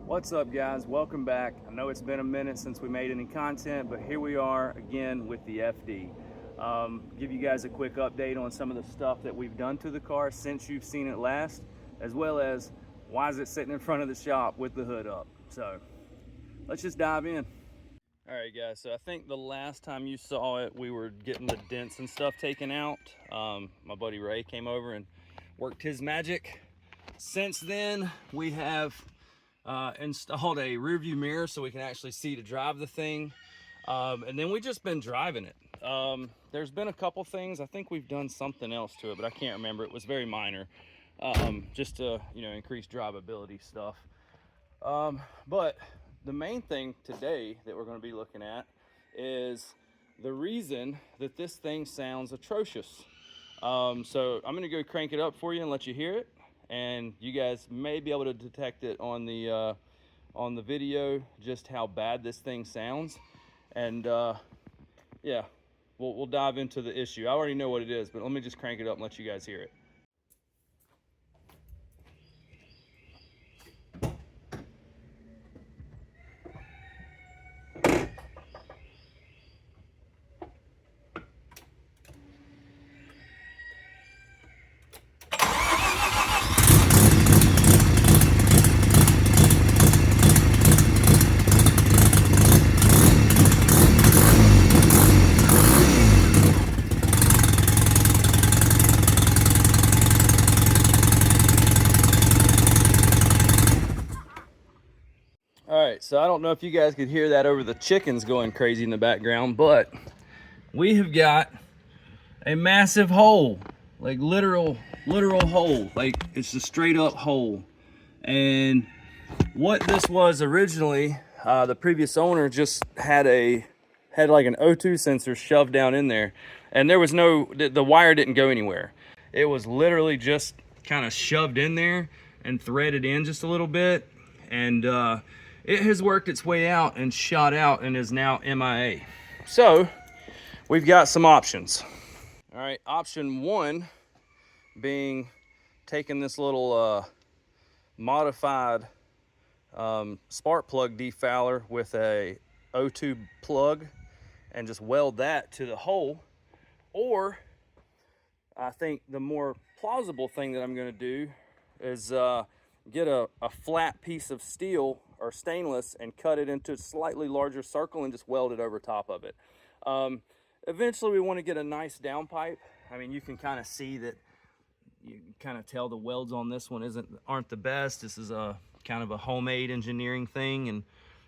What's up, guys? Welcome back. I know it's been a minute since we made any content, but here we are again with the FD. Give you guys a quick update on some of the stuff that we've done to the car since you've seen it last, as well as why is it sitting in front of the shop with the hood up. So let's just dive in. All right, guys, so I think the last time you saw it, we were getting the dents and stuff taken out. My buddy Ray came over and worked his magic. Since then, we have installed a rear view mirror so we can actually see to drive the thing. And then we've just been driving it. There's been a couple things. I think we've done something else to it, but I can't remember. It was very minor, just to, increase drivability stuff. But the main thing today that we're going to be looking at is the reason that this thing sounds atrocious. So I'm going to go crank it up for you and let you hear it. And you guys may be able to detect it on the video, just how bad this thing sounds. And yeah, we'll dive into the issue. I already know what it is, but let me just crank it up and let you guys hear it. All right, so I don't know if you guys could hear that over the chickens going crazy in the background, but we have got a massive hole, like literal hole. Like it's a straight up hole. And what this was originally, the previous owner just had like an O2 sensor shoved down in there, and there was the wire didn't go anywhere. It was literally just kind of shoved in there and threaded in just a little bit, and it has worked its way out and shot out and is now MIA. So we've got some options. All right, option one being taking this little modified spark plug defouler with a O2 plug and just weld that to the hole. Or I think the more plausible thing that I'm gonna do is get a flat piece of steel or stainless and cut it into a slightly larger circle and just weld it over top of it. Eventually we want to get a nice downpipe. I mean, you can kind of see that, you kind of tell the welds on this one aren't the best. This is a kind of a homemade engineering thing, and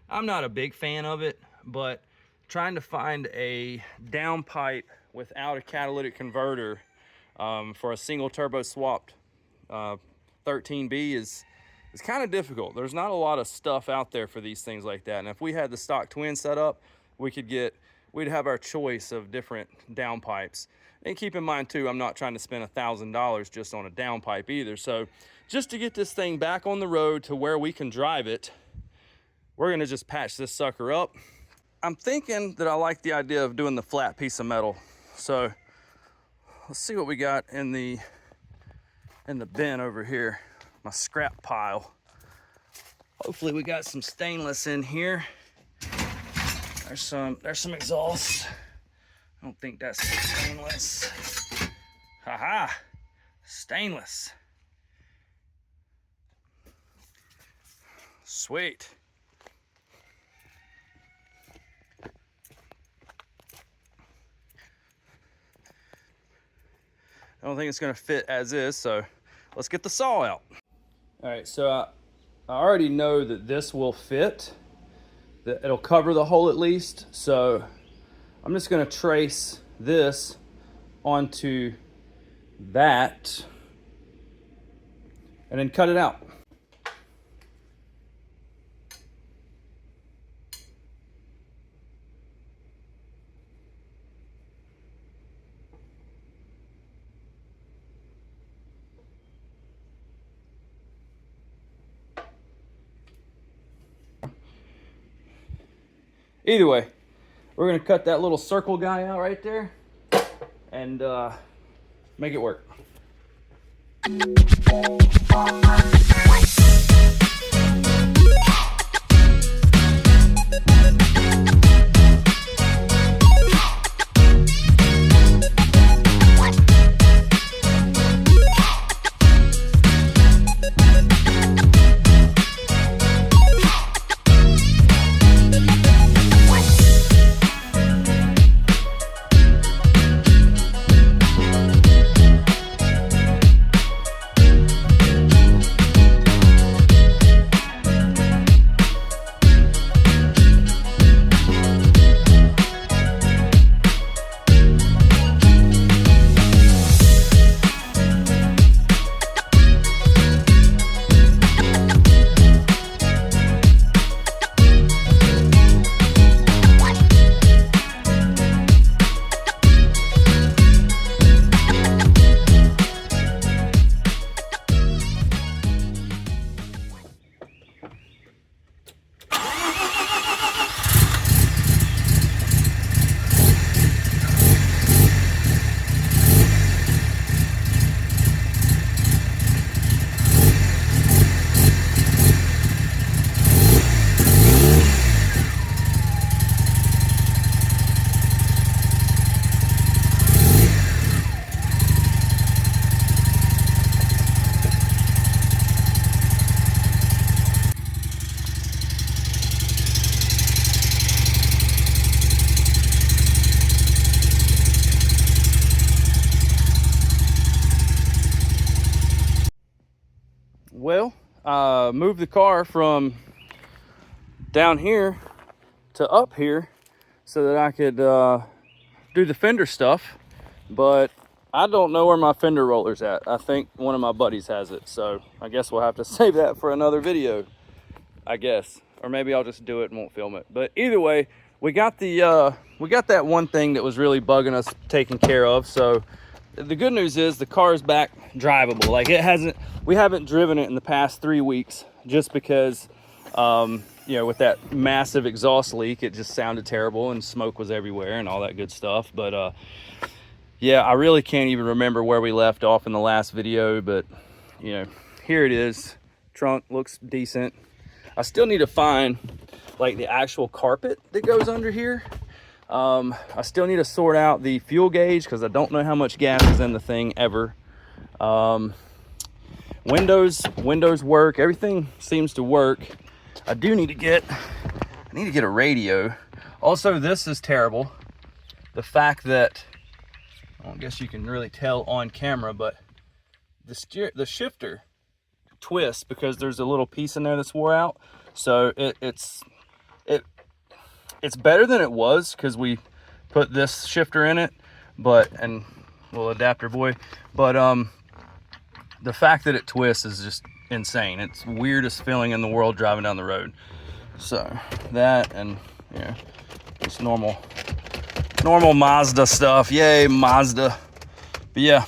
I'm not a big fan of it, but trying to find a downpipe without a catalytic converter for a single turbo swapped 13B is kind of difficult. There's not a lot of stuff out there for these things like that. And if we had the stock twin set up, we'd have our choice of different downpipes. And keep in mind too, I'm not trying to spend $1,000 just on a downpipe either. So just to get this thing back on the road to where we can drive it, we're gonna just patch this sucker up. I'm thinking that I like the idea of doing the flat piece of metal. So let's see what we got in the bin over here. My scrap pile. Hopefully we got some stainless in here. There's some exhaust. I don't think that's stainless. Haha, stainless. Sweet. I don't think it's gonna fit as is, so let's get the saw out. All right, so I already know that this will fit, that it'll cover the hole at least. So I'm just gonna trace this onto that and then cut it out. Either way, we're gonna cut that little circle guy out right there and make it work. move the car from down here to up here so that I could do the fender stuff, but I don't know where my fender roller's at. I think one of my buddies has it, so I guess we'll have to save that for another video, I guess, or maybe I'll just do it and won't film it. But either way, we got that one thing that was really bugging us taken care of. So the good news is the car is back drivable. Like, we haven't driven it in the past 3 weeks just because you know, with that massive exhaust leak, it just sounded terrible and smoke was everywhere and all that good stuff. But yeah, I really can't even remember where we left off in the last video, but you know, here it is. Trunk looks decent. I still need to find like the actual carpet that goes under here. I still need to sort out the fuel gauge because I don't know how much gas is in the thing ever. Windows work. Everything seems to work. I need to get a radio. Also, this is terrible. The fact that, I don't guess you can really tell on camera, but the shifter twists because there's a little piece in there that's wore out. So it's better than it was because we put this shifter in it, and little adapter boy. But the fact that it twists is just insane. It's weirdest feeling in the world driving down the road. So that, and yeah, just normal Mazda stuff. Yay, Mazda. But yeah.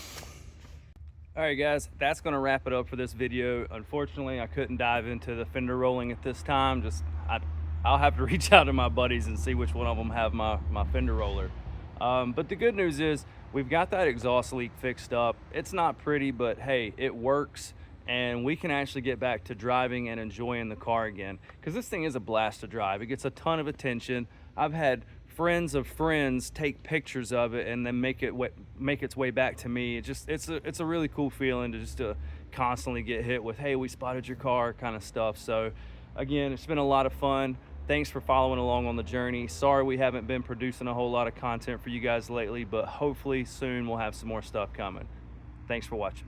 All right, guys, that's gonna wrap it up for this video. Unfortunately, I couldn't dive into the fender rolling at this time. I'll have to reach out to my buddies and see which one of them have my fender roller. But the good news is we've got that exhaust leak fixed up. It's not pretty, but hey, it works, and we can actually get back to driving and enjoying the car again, because this thing is a blast to drive. It gets a ton of attention. I've had friends of friends take pictures of it and then make its way back to me. It's a really cool feeling to constantly get hit with, hey, we spotted your car kind of stuff. So again, it's been a lot of fun. Thanks for following along on the journey. Sorry we haven't been producing a whole lot of content for you guys lately, but hopefully soon we'll have some more stuff coming. Thanks for watching.